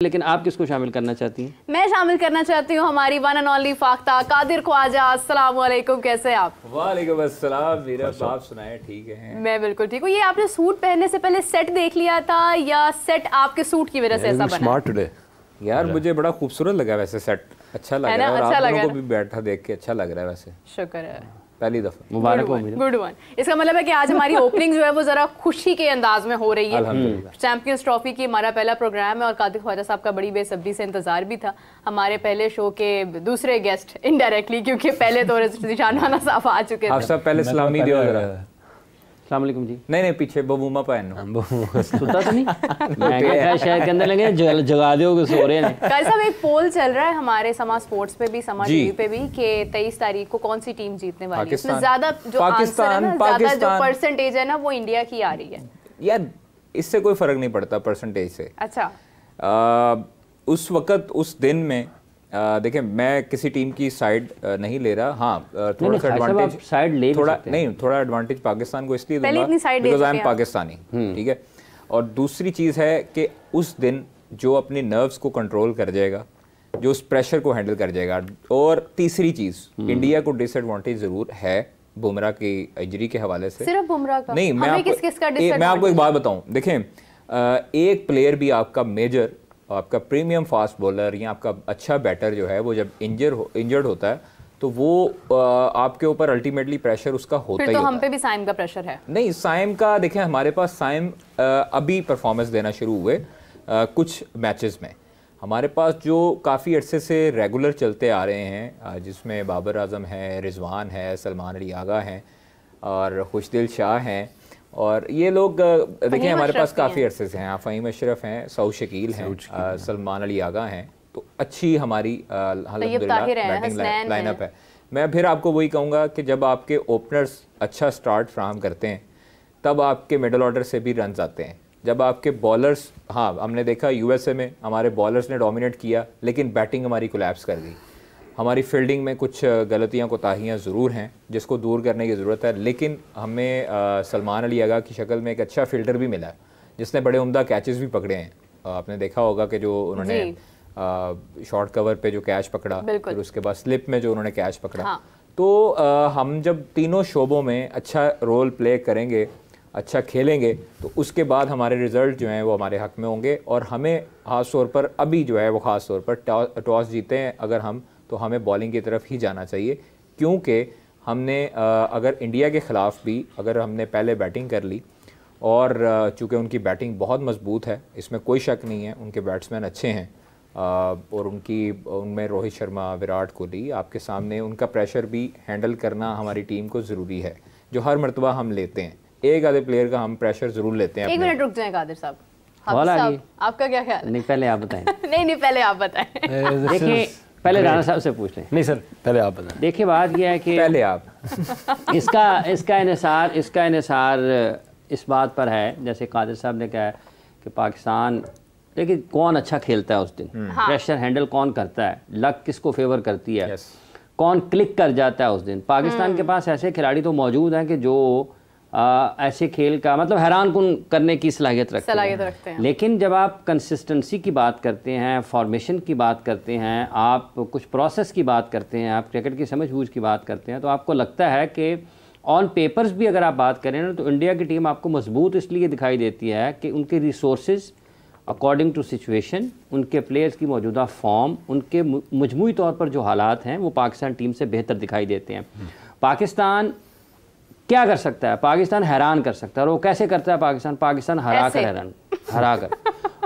लेकिन आप किसको शामिल करना चाहती हैं? मैं शामिल करना चाहती हूँ हमारी one and only Fakhta Qadir Khwaja. अस्सलाम वालेकुम, कैसे हैं आप? वालेकुम अस्सलाम। मेरा आप सुनाए? ठीक है, मैं बिल्कुल ठीक हूँ। ये आपने सूट पहनने से पहले सेट देख लिया था या सेट आपके सूट की वजह से ऐसा बना? स्मार्ट टुडे यार मुझे बड़ा खूबसूरत लगा वैसे, सेट अच्छा लग रहा है और अच्छा आप लगा लोगों को भी बैठा देख के अच्छा लग रहा है वैसे। शुक्र है, पहली दफा मुबारक हो। Good one. इसका मतलब है कि आज हमारी ओपनिंग जो है वो जरा खुशी के अंदाज में हो रही है। अल्हम्दुलिल्लाह। चैंपियंस ट्रॉफी की हमारा पहला प्रोग्राम है और कादिर ख्वाजा साहब का बड़ी बेसब्री से इंतजार भी था। हमारे पहले शो के दूसरे गेस्ट इनडायरेक्टली, क्योंकि पहले तो निशान राना साहब आ चुके आप थे। सब पहले सलामी दियो जरा। अस्सलाम वालेकुम जी। नहीं पीछे बबूमा पहन सुता तो नहीं? मैं क्या शहर के अंदर लगे जगा दो सो रहे हैं। कादिर साहब, एक पोल चल रहा है हमारे समा स्पोर्ट्स पे भी, समा टीवी पे भी, कि 23 तारीख को कौन सी टीम जीतने वाली है। इसमें ज्यादा जो आंसर है ना, ज्यादा जो परसेंटेज है ना, वो इंडिया की आ रही है। यार इससे कोई फर्क नहीं पड़ता परसेंटेज से। अच्छा, उस वक्त उस दिन में देखें, मैं किसी टीम की साइड नहीं ले रहा। हाँ, थोड़ा सा एडवांटेज साइड ले थोड़ा नहीं, थोड़ा एडवांटेज पाकिस्तान को इसलिए दूंगा बिकॉज़ आई एम पाकिस्तानी, ठीक है। और दूसरी चीज़ है कि उस दिन जो अपने नर्व्स को कंट्रोल कर जाएगा, जो उस प्रेशर को हैंडल कर जाएगा। और तीसरी चीज़, इंडिया को डिसएडवांटेज ज़रूर है बुमराह की इंजरी के हवाले से। सिर्फ बुमराह का नहीं, मैं आपको एक बात बताऊँ। देखें, एक प्लेयर भी आपका मेजर, आपका प्रीमियम फास्ट बॉलर या आपका अच्छा बैटर जो है, वो जब इंजर्ड होता है तो वो आपके ऊपर अल्टीमेटली प्रेशर उसका होता ही होता है। हम पे भी साइम का प्रेशर है। नहीं, साइम का देखें, हमारे पास साइम अभी परफॉर्मेंस देना शुरू हुए कुछ मैचेस में। हमारे पास जो काफ़ी अरसे से रेगुलर चलते आ रहे हैं, जिसमें बाबर आजम है, रिजवान है, सलमान अली आगा हैं और खुशदिल शाह हैं, और ये लोग देखिए हमारे पास काफ़ी अरसे से हैं। फ़हीम अशरफ हैं, सऊद शकील हैं, सलमान अली आगा हैं। तो अच्छी हमारी अल्हम्दुलिल्लाह बैटिंग लाइनअप है। मैं फिर आपको वही कहूँगा कि जब आपके ओपनर्स अच्छा स्टार्ट फ्राहम करते हैं तब आपके मिडल ऑर्डर से भी रन आते हैं। जब आपके बॉलर्स, हाँ हमने देखा यूएसए में हमारे बॉलर्स ने डोमिनेट किया लेकिन बैटिंग हमारी कोलैप्स कर दी। हमारी फील्डिंग में कुछ गलतियां कोताहियां ज़रूर हैं जिसको दूर करने की ज़रूरत है, लेकिन हमें सलमान अली आगा की शक्ल में एक अच्छा फील्डर भी मिला है जिसने बड़े उम्दा कैचेस भी पकड़े हैं। आपने देखा होगा कि जो उन्होंने शॉर्ट कवर पे जो कैच पकड़ा, फिर उसके बाद स्लिप में जो उन्होंने कैच पकड़ा। हाँ। तो हम जब तीनों शोबों में अच्छा रोल प्ले करेंगे, अच्छा खेलेंगे, तो उसके बाद हमारे रिज़ल्ट जो हैं वो हमारे हक़ में होंगे। और हमें ख़ास तौर पर अभी जो है वो ख़ास तौर पर टॉस जीते हैं अगर हम, तो हमें बॉलिंग की तरफ ही जाना चाहिए, क्योंकि हमने अगर इंडिया के ख़िलाफ़ भी अगर हमने पहले बैटिंग कर ली, और चूँकि उनकी बैटिंग बहुत मजबूत है, इसमें कोई शक नहीं है, उनके बैट्समैन अच्छे हैं, और उनमें रोहित शर्मा, विराट कोहली, आपके सामने उनका प्रेशर भी हैंडल करना हमारी टीम को ज़रूरी है, जो हर मरतबा हम लेते हैं। एक आधे प्लेयर का हम प्रेशर ज़रूर लेते हैं। एक मिनट रुक जाएं कादिर साहब, आपका क्या ख्याल है? नहीं, पहले आप बताएं। नहीं पहले आप बताएं। देखिए, पहले राणा साहब से पूछ लें। नहीं सर, पहले आप बताएं। देखिए, बात यह है कि पहले आप इसका इन्हिसार इस बात पर है, जैसे कादिर साहब ने कहा कि पाकिस्तान, लेकिन कौन अच्छा खेलता है उस दिन, प्रेशर हैंडल कौन करता है, लक किसको फेवर करती है, कौन क्लिक कर जाता है उस दिन। पाकिस्तान के पास ऐसे खिलाड़ी तो मौजूद हैं कि जो ऐसे खेल का मतलब हैरान कुन करने की सलाहियत रखते हैं। लेकिन जब आप कंसिस्टेंसी की बात करते हैं, फॉर्मेशन की बात करते हैं, आप कुछ प्रोसेस की बात करते हैं, आप क्रिकेट की समझ-बूझ की बात करते हैं, तो आपको लगता है कि ऑन पेपर्स भी अगर आप बात करें ना, तो इंडिया की टीम आपको मजबूत इसलिए दिखाई देती है कि उनके रिसोर्सेज अकॉर्डिंग टू सिचुएशन, उनके प्लेयर्स की मौजूदा फॉर्म, उनके मजमूई तौर पर जो हालात हैं, वो पाकिस्तान टीम से बेहतर दिखाई देते हैं। पाकिस्तान क्या कर सकता है? पाकिस्तान हैरान कर सकता है। और वो कैसे करता है? पाकिस्तान हरा कर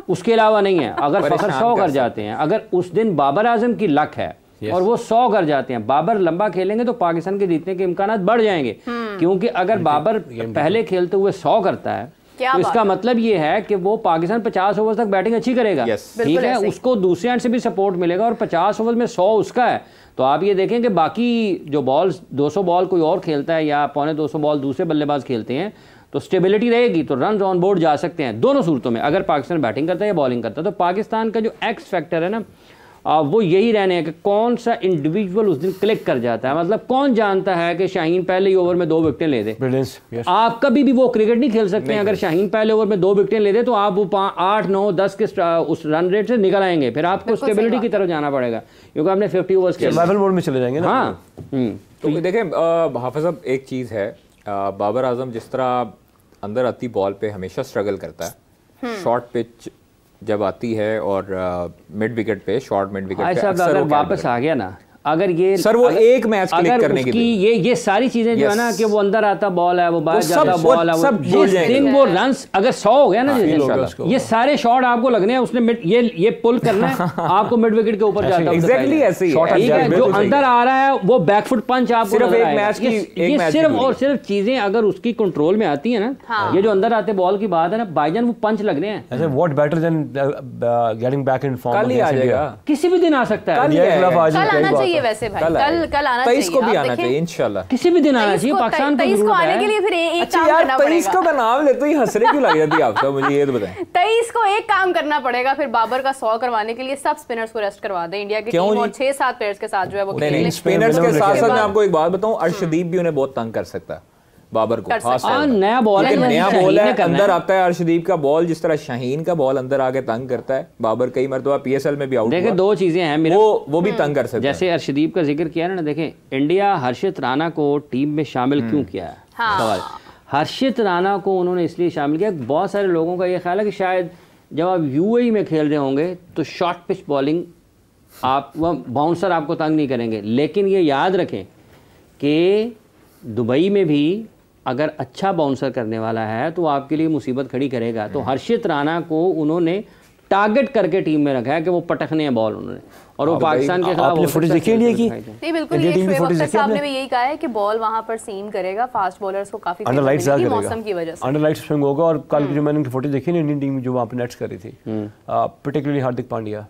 उसके अलावा नहीं है। अगर फखर 100 कर जाते हैं, अगर उस दिन बाबर आजम की लक है और वो 100 कर जाते हैं, बाबर लंबा खेलेंगे तो पाकिस्तान के जीतने के इम्कानात बढ़ जाएंगे। क्योंकि अगर बाबर पहले खेलते हुए 100 करता है तो इसका मतलब ये है कि वो पाकिस्तान 50 ओवर तक बैटिंग अच्छी करेगा, ठीक है, उसको दूसरे एंड से भी सपोर्ट मिलेगा, और 50 ओवर में 100 उसका है। तो आप ये देखें कि बाकी जो बॉल्स 200 बॉल कोई और खेलता है या 250 बॉल दूसरे बल्लेबाज खेलते हैं, तो स्टेबिलिटी रहेगी, तो रन ऑन बोर्ड जा सकते हैं दोनों सूरतों में, अगर पाकिस्तान बैटिंग करता है या बॉलिंग करता है। तो पाकिस्तान का जो एक्स फैक्टर है ना, वो यही रहने हैं कि कौन सा इंडिविजुअल उस दिन क्लिक कर जाता है। मतलब कौन जानता है कि शाहीन पहले ही ओवर में 2 विकेटें ले दे। आप कभी भी वो क्रिकेट नहीं खेल सकते हैं। अगर शाहीन पहले ओवर में 2 विकेटें ले दे तो आप वो 8, 9, 10 के उस रन रेट से निकल आएंगे। फिर आपको स्टेबिलिटी की तरफ जाना पड़ेगा क्योंकि आपने 50 ओवर्स के सर्वाइवल मोड में चले जाएंगे ना। हाँ। तो देखें हाफिज साहब, एक चीज़ है, बाबर आजम जिस तरह अंदर आती बॉल पे हमेशा स्ट्रगल करता है, शॉर्ट पिच जब आती है और मिड विकेट पे, शॉर्ट मिड विकेट पे अगर वापस आ गया ना, अगर ये सर वो एक मैच क्लिक करने की ये सारी चीजें जो है ना कि वो अंदर आता बॉल है, वो बाहर जाता बॉल है, वो जिस दिन वो रन्स अगर 100 हो गया ना, ये सारे शॉट आपको लगने हैं उसने ये पुल करना है आपको मिड विकेट के ऊपर जाता है। एग्जैक्टली ऐसे ही है। जो अंदर आ रहा है वो बैकफुट पंच आपको सिर्फ एक मैच की, ये सिर्फ और सिर्फ चीजें अगर उसकी कंट्रोल में आती है ना, ये जो अंदर आते बॉल की बात है ना, भाईजान वो पंच लग रहे हैं। What better than getting back in form. कल ही आ जाएगा, किसी भी दिन आ सकता है, कल आना चाहिए वैसे भाई, कल आना चाहिए, 23 को भी आना चाहिए इंशाल्लाह, किसी भी दिन आना चाहिए। पाकिस्तान को 23 को आने के लिए फिर एक काम करना पड़ेगा। 23 को का नाम ले तो ये हंसने क्यों लग जाती है आप सब, मुझे ये तो बताएं। 23 को एक काम करना पड़ेगा फिर, बाबर का 100 करवाने के लिए सब स्पिनर्स को रेस्ट करवा दें इंडिया की टीम और 6-7 प्लेयर्स के साथ जो है वो खेलें। स्पिनर्स के साथ साथ मैं आपको एक बात बताऊं, अर्शदीप भी उन्हें बहुत तंग कर सकता है बाबर को। नया बॉल है, अंदर आता है अर्शदीप का बॉल, जिस तरह शाहीन का बॉल अंदर आके तंग करता है। बाबर कई मरतबा PSL में भी आउट देखें, 2 चीजें हैं वो भी तंग कर सकते हैं। जैसे अर्शदीप का जिक्र किया ना, देखें इंडिया हर्षित राणा को टीम में शामिल क्यों किया है, सवाल। हर्षित राणा को उन्होंने इसलिए शामिल किया, बहुत सारे लोगों का ये ख्याल है कि शायद जब आप UAE में खेल रहे होंगे तो शॉर्ट पिच बॉलिंग आप बाउंसर आपको तंग नहीं करेंगे, लेकिन ये याद रखें कि दुबई में भी अगर अच्छा बाउंसर करने वाला है तो आपके लिए मुसीबत खड़ी करेगा। तो हर्षित राणा को उन्होंने टारगेट करके टीम में रखा है कि वो पटकने हैं बॉल उन्होंने, और वो पाकिस्तान के खिलाफ फुटेज देखी नहीं की। नहीं बिल्कुल, ये शोएब अख्तर साहब ने भी यही कहा है कि बॉल वहां पर सीम करेगा, फास्ट बॉलर्स को काफी अंडरलाइट्स मौसम की वजह से अंडरलाइट स्विंग होगा। और कल की जो मैंने उनकी फुटेज देखी ना, इंडियन टीम जो वहां पे नेट्स कर रही थी, पर्टिकुलरली हार्दिक पांड्या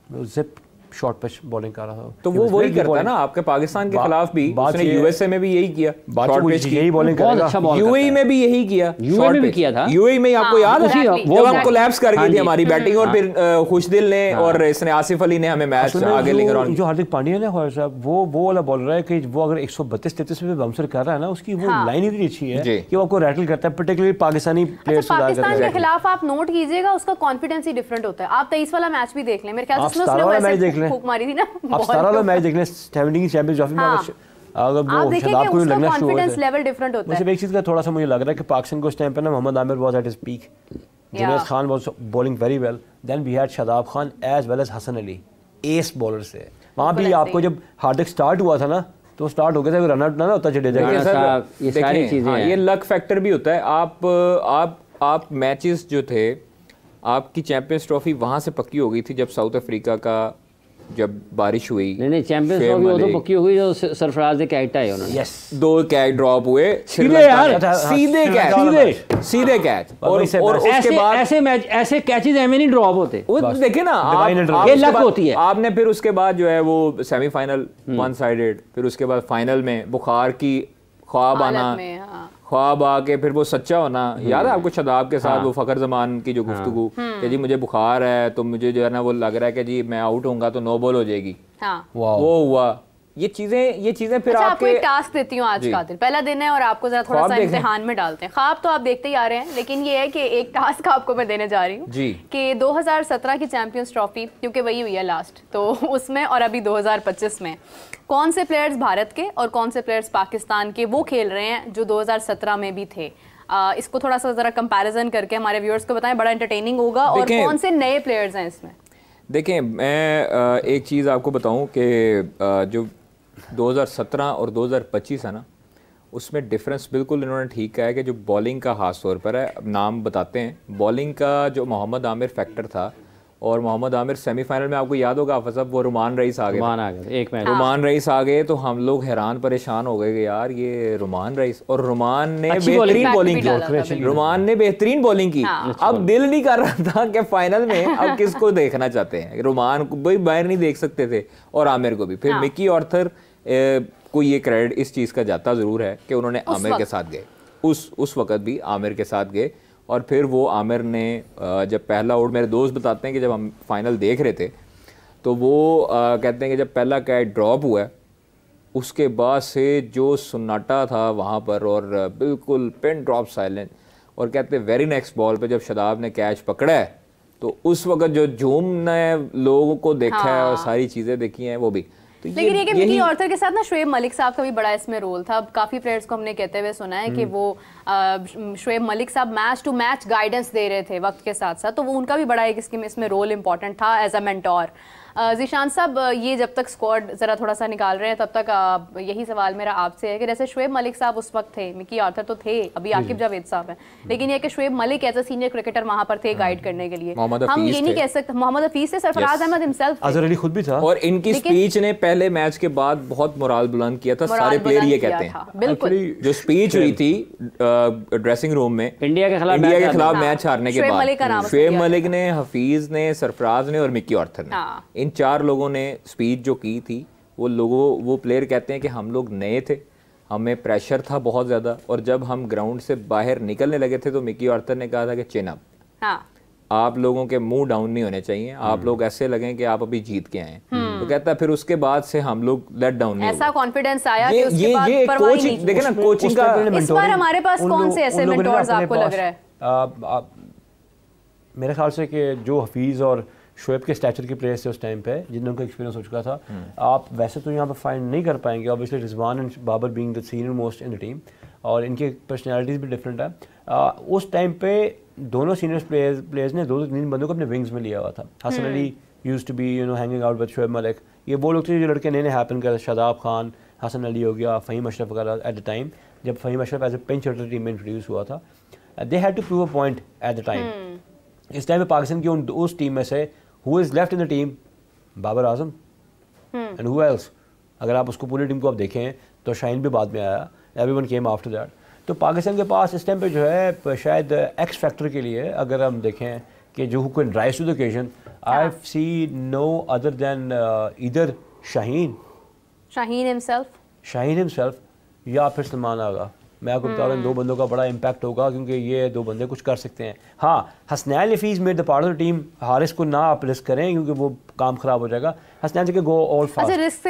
जिप शॉर्ट पिच बॉलिंग कर रहा था, तो वो वही करता है ना आपके पाकिस्तान के खिलाफ भी। उसने USA में भी यही किया, शॉर्ट पिच की यही बॉलिंग करेगा। UAE में भी यही किया, UAE में भी किया था। UAE में आपको याद है जब हम कोलैप्स कर गई थी हमारी बैटिंग, और फिर खुशदिल ने और इसने आसिफ अली ने हमें मैच आगे लेकर। जो हार्दिक पांड्या ने साहब वो वाला बॉलर है कि वो अगर 132-33 में बाउंसर कर रहा है ना, उसकी वो लाइन इतनी अच्छी है कि वो आपको रैटल करता है, पर्टिकुलरली पाकिस्तानी प्लेयर्स। पाकिस्तान के खिलाफ आप नोट कीजिएगा, उसका कॉन्फिडेंस ही डिफरेंट होता है। आप 23 वाला मैच भी देख लें, मेरे ख्याल से उसने फूंक मारी थी ना, आप 17 मैच देखने 70 की चैंपियंस ट्रॉफी में अगर वो शदाब को लगना शुरू हो जाए, लेवल डिफरेंट होता है। मुझे एक चीज का थोड़ा सा मुझे लग रहा है कि पाकिस्तान को उस टाइम पे ना Mohammad Amir was at his peak, Junaid Khan was bowling very well, then we had Shadab Khan as well as Hasan Ali, ace bowler से। वहां भी आपको जब हार्दिक स्टार्ट हुआ था ना, तो स्टार्ट हो गया था, रन आउट ना होता जडेजा। ये सारी चीजें, ये लक फैक्टर भी होता है। आप मैचेस जो थे, आपकी चैंपियंस ट्रॉफी वहां से पक्की हो गई थी जब साउथ अफ्रीका का जब बारिश हुई। नहीं चैंपियंस ट्रॉफी वो तो पक्की हो गई जो सरफराज ने कैच आए उन्होंने। यस, 2 कैच ड्रॉप हुए सीधे यार, सीधे कैच। और उसके बाद ऐसे कैचेस एम नहीं ड्रॉप होते, वो देखे ना ये लक होती है। आपने फिर उसके बाद जो है वो सेमीफाइनल वन साइडेड, फिर उसके बाद फाइनल में बुखार की ख्वाब आना, ख्वाब आके फिर वो सच्चा होना। याद है आपको शदाब के साथ वो फखर जमान की जो गुफ्तगू कि जी मुझे बुखार है तो मुझे जो है ना वो लग रहा है कि जी मैं आउट होऊंगा तो नो बॉल हो जाएगी, वो हुआ। ये चीजें फिर आपको एक टास्क देती हूँ आज का दिन, पहला दिन है और आपको जरा थोड़ा सा इम्तिहान में डालते हैं। ख्वाब तो आप देखते ही आ रहे हैं, लेकिन ये है कि एक टास्क आपको मैं देने जा रही हूँ कि 2017 की चैंपियंस ट्रॉफी, क्योंकि वही हुई है लास्ट, तो उसमें और अभी 2025 में कौन से प्लेयर्स भारत के और कौन से प्लेयर्स पाकिस्तान के वो खेल रहे हैं जो 2017 में भी थे। इसको थोड़ा सा जरा कंपैरिजन करके हमारे व्यूअर्स को बताएं, बड़ा एंटरटेनिंग होगा। और कौन से नए प्लेयर्स हैं इसमें? देखें, मैं एक चीज़ आपको बताऊं कि जो 2017 और 2025 है ना, उसमें डिफरेंस बिल्कुल इन्होंने ठीक कहा है कि जो बॉलिंग का खास तौर पर है, अब नाम बताते हैं। बॉलिंग का जो मोहम्मद आमिर फैक्टर था, और मोहम्मद आमिर सेमीफाइनल में आपको याद होगा हाफिज़ साहब, वो रुमान रईस आ गए, रुमान रईस आ गए, तो हम लोग हैरान परेशान हो गए कि यार ये रुमान रईस, और रुमान ने बेहतरीन बॉलिंग की, रुमान ने बेहतरीन बॉलिंग की। अब दिल नहीं कर रहा था कि फाइनल में अब किसको देखना चाहते हैं, रुमान को भाई बाहर नहीं देख सकते थे और आमिर को भी। फिर मिकी ऑर्थर को ये क्रेडिट इस चीज़ का जाता ज़रूर है कि उन्होंने आमिर के साथ गए, उस वक़्त भी आमिर के साथ गए। और फिर वो आमिर ने जब पहला आउट, मेरे दोस्त बताते हैं कि जब हम फाइनल देख रहे थे तो वो कहते हैं कि जब पहला कैच ड्रॉप हुआ है उसके बाद से जो सन्नाटा था वहाँ पर और बिल्कुल पिन ड्रॉप साइलेंट, और कहते हैं वेरी नेक्स्ट बॉल पे जब शादाब ने कैच पकड़ा है तो उस वक्त जो झूम ने लोगों को देखा है और सारी चीज़ें देखी हैं वो भी। तो लेकिन ये कि मिकी ऑर्थर के साथ ना शुएब मलिक साहब का भी बड़ा इसमें रोल था। काफ़ी प्लेयर्स को हमने कहते हुए सुना है कि वो शुएब मलिक साहब मैच टू मैच गाइडेंस दे रहे थे वक्त के साथ साथ, तो वो उनका भी बड़ा एक इसमें रोल इंपॉर्टेंट था एज अ मेंटोर। ज़ीशान साहब, ये जब तक स्क्वाड ज़रा थोड़ा सा निकाल रहे हैं तब तक यही सवाल मेरा आपसे है कि जैसे शुएब मलिक साहब उस वक्त थे, मिकी आर्थर तो थे, अभी आकिब जावेद साहब हैं, लेकिन ये कि Shoaib Malik as a senior cricketer वहाँ पर थे गाइड करने के लिए। हम ये नहीं कह सकते मोहम्मद हफीज से, सरफराज अहमद हिमसेल्फ, अजहर अली खुद भी था, और इनकी स्पीच ने पहले मैच के बाद बहुत मोराल बुलंद किया था। सारे प्लेयर ये कहते हैं, बिल्कुल जो स्पीच हुई थी ड्रेसिंग रूम में इंडिया के खिलाफ मैच हारने के बाद, शुएब मलिक ने, हफीज ने, सरफराज ने और मिकी आर्थर ने, इन 4 लोगों ने स्पीच जो की थी वो प्लेयर कहते हैं कि हम लोग नए थे, हमें प्रेशर था बहुत ज़्यादा, और जब हम ग्राउंड से बाहर निकलने लगे थे तो मिकी आर्थर ने कहा था कि चिन अप, आप लोगों के मुंह डाउन नहीं होने चाहिए, आप लोग ऐसे लगें कि आप अभी जीत के आए। तो कहता है फिर उसके बाद से हम लोग लेट डाउन नहीं, ऐसा कॉन्फिडेंस आया कि उसके बाद परवाह ही नहीं। देखे ना कोचिंग का, इस बार हमारे पास कौन से ऐसे मेंटोर्स आपको लग रहा है? मेरे ख्याल से कि जो हफीज़ और शुएब के स्टैचर के प्लेयर्स थे उस टाइम पे, जिनका उनका एक्सपीरियंस हो चुका था, आप वैसे तो यहाँ पे फाइंड नहीं कर पाएंगे obviously, Rizwan and Babar being the senior most in the team, और इनकी पर्सनैलिटीज़ भी डिफरेंट है। उस टाइम पे दोनों सीनियर प्लेयर्स ने 2-3 बंदों को अपने विंग्स में लिया हुआ था। Hasan Ali used to be hanging out with Shoaib Malik, ये वो लोग थे जो लड़के नए हैपन कर, शादाब खान, हसन अली हो गया, फ़हीम अशरफ वगैरह। एट द टाइम जब Faheem Ashraf as a pinch hitter team में इंट्रोड्यूस हुआ था, they had to prove a point at the time. इस टाइम पे पाकिस्तान की उस टीम में से who is left in the team? Babar Azam and who else? अगर आप उसको पूरी टीम को आप देखें तो शाहीन भी बाद में आया, एवरीवन केम आफ्टर दैट। तो पाकिस्तान के पास इस टाइम पे जो है शायद एक्स फैक्टर के लिए अगर हम देखें कि जो who can rise to the occasion, I see no other than either Shaheen himself या फिर सलमान आगा। मैं आपको बता रहा हूँ 2 बंदों का बड़ा इम्पैक्ट होगा क्योंकि ये 2 बंदे कुछ कर सकते हैं। हाँ, Hasnain Hafeez made the part of the team, Haris को ना आप रिस्क करें क्योंकि वो काम ख़राब हो जाएगा। हसनैन के गो ऑल फास्ट।